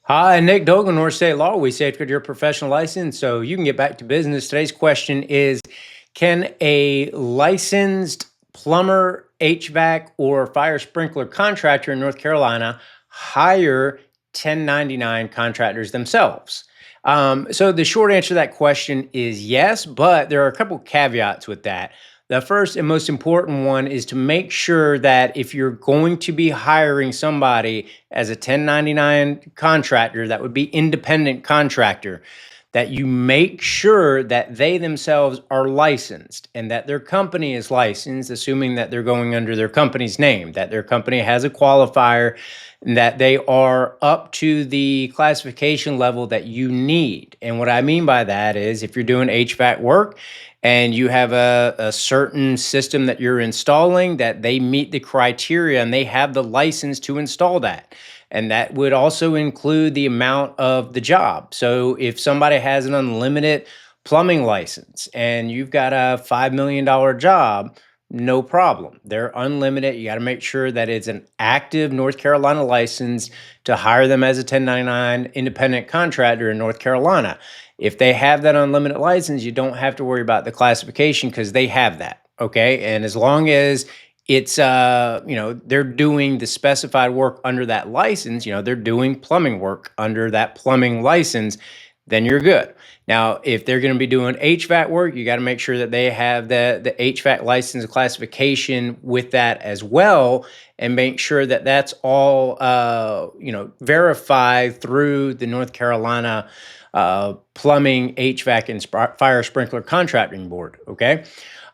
Hi, Nick Dogan, North State Law. We safeguard your professional license so you can get back to business. Today's question is, can a licensed plumber, HVAC, or fire sprinkler contractor in North Carolina hire 1099 contractors themselves? So the short answer to that question is yes, but there are a couple caveats with that. The first and most important one is to make sure that if you're going to be hiring somebody as a 1099 contractor, that would be independent contractor, that you make sure that they themselves are licensed and that their company is licensed, assuming that they're going under their company's name, that their company has a qualifier, and that they are up to the classification level that you need. And what I mean by that is if you're doing HVAC work and you have a certain system that you're installing, that they meet the criteria and they have the license to install that. And that would also include the amount of the job. So if somebody has an unlimited plumbing license and you've got a $5 million job, no problem. They're unlimited. You got to make sure that it's an active North Carolina license to hire them as a 1099 independent contractor in North Carolina. If they have that unlimited license, you don't have to worry about the classification because they have that. Okay. And as long as it's they're doing the specified work under that license, they're doing plumbing work under that plumbing license, then you're good. Now, if they're going to be doing HVAC work, you got to make sure that they have the HVAC license classification with that as well, and make sure that that's all verified through the North Carolina Plumbing, HVAC, and Fire Sprinkler Contracting Board. Okay.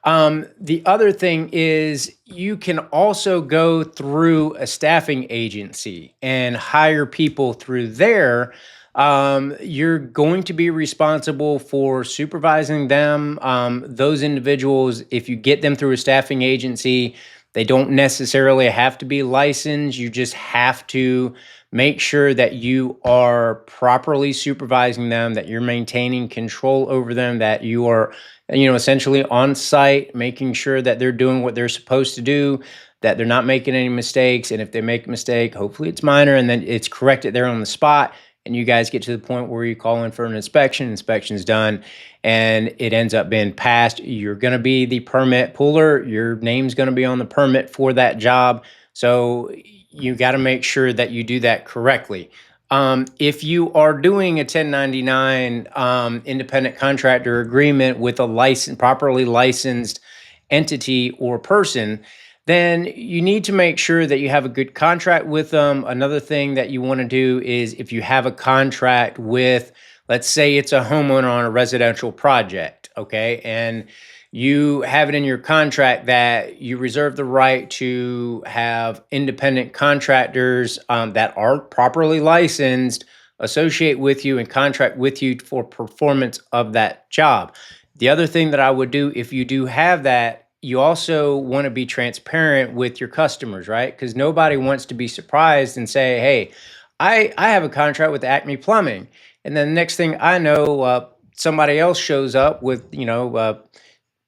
The other thing is you can also go through a staffing agency and hire people through there. You're going to be responsible for supervising them. Those individuals, if you get them through a staffing agency, they don't necessarily have to be licensed. You just have to make sure that you are properly supervising them, that you're maintaining control over them, that you are, essentially on site, making sure that they're doing what they're supposed to do, that they're not making any mistakes. And if they make a mistake, hopefully it's minor and then it's corrected there on the spot. And you guys get to the point where you call in for an inspection's done, and it ends up being passed. You're going to be the permit puller. Your name's going to be on the permit for that job. So you got to make sure that you do that correctly. If you are doing a 1099 independent contractor agreement with a properly licensed entity or person, then you need to make sure that you have a good contract with them. Another thing that you want to do is if you have a contract with, let's say it's a homeowner on a residential project, okay, and you have it in your contract that you reserve the right to have independent contractors that are properly licensed associate with you and contract with you for performance of that job. The other thing that I would do if you do have that, you also want to be transparent with your customers, right? Because nobody wants to be surprised and say, hey, I have a contract with Acme Plumbing. And then the next thing I know, somebody else shows up with,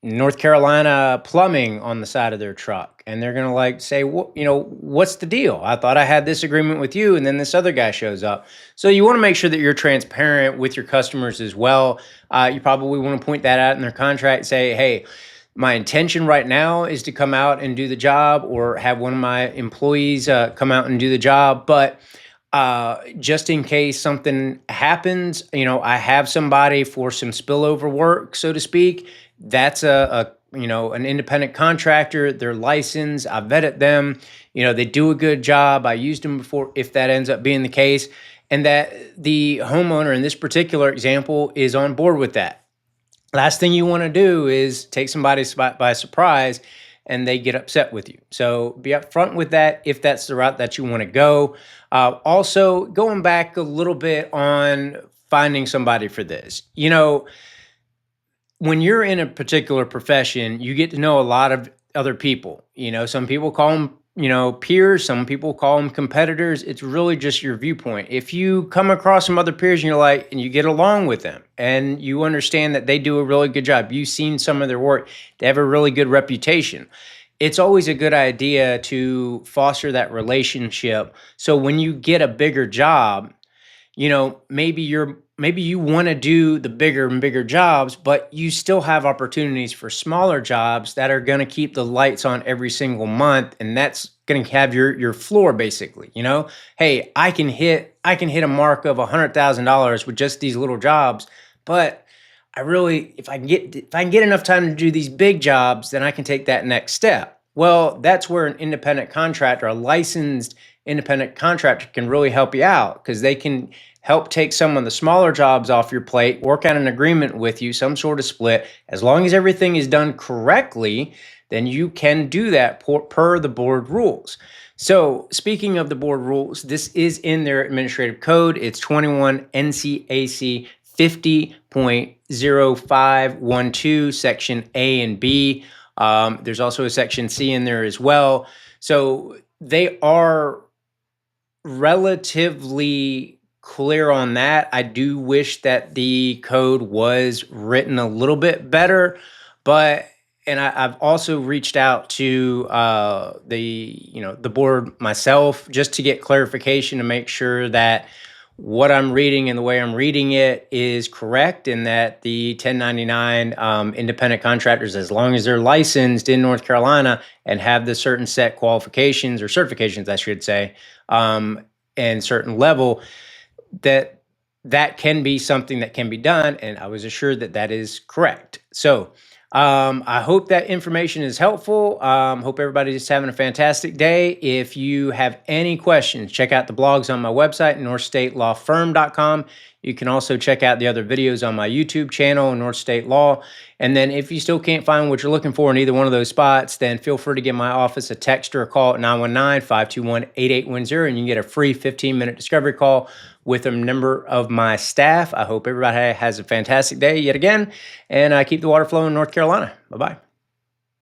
North Carolina Plumbing on the side of their truck. And they're going to say, what's the deal? I thought I had this agreement with you. And then this other guy shows up. So you want to make sure that you're transparent with your customers as well. You probably want to point that out in their contract, say, hey, my intention right now is to come out and do the job or have one of my employees come out and do the job. But just in case something happens, I have somebody for some spillover work, so to speak. That's an independent contractor. They're licensed. I vetted them. They do a good job. I used them before, if that ends up being the case, and that the homeowner in this particular example is on board with that. Last thing you want to do is take somebody by surprise and they get upset with you. So be upfront with that if that's the route that you want to go. Also, going back a little bit on finding somebody for this. When you're in a particular profession, you get to know a lot of other people. Some people call them, peers. Some people call them competitors. It's really just your viewpoint. If you come across some other peers and and you get along with them and you understand that they do a really good job, you've seen some of their work, they have a really good reputation. It's always a good idea to foster that relationship. So when you get a bigger job, maybe you want to do the bigger and bigger jobs, but you still have opportunities for smaller jobs that are going to keep the lights on every single month, and that's going to have your floor basically. Hey, I can hit a mark of $100,000 with just these little jobs, but if I can get enough time to do these big jobs, then I can take that next step. Well, that's where an independent contractor, a licensed independent contractor, can really help you out, because they can help take some of the smaller jobs off your plate, work out an agreement with you, some sort of split. As long as everything is done correctly, then you can do that per the board rules. So, speaking of the board rules, this is in their administrative code. It's 21 NCAC 50.0512, section A and B. There's also a section C in there as well. So they are relatively clear on that. I do wish that the code was written a little bit better, and I've also reached out to the board myself, just to get clarification, to make sure that what I'm reading and the way I'm reading it is correct, and that the 1099 independent contractors, as long as they're licensed in North Carolina and have the certain set qualifications or certifications, I should say, and certain level, that can be something that can be done. And I was assured that that is correct. So I hope that information is helpful. Hope everybody's having a fantastic day. If you have any questions, check out the blogs on my website, northstatelawfirm.com. You can also check out the other videos on my YouTube channel, North State Law. And then if you still can't find what you're looking for in either one of those spots, then feel free to give my office a text or a call at 919-521-8810, and you can get a free 15-minute discovery call with a member of my staff. I hope everybody has a fantastic day yet again, and keep the water flowing in North Carolina. Bye-bye.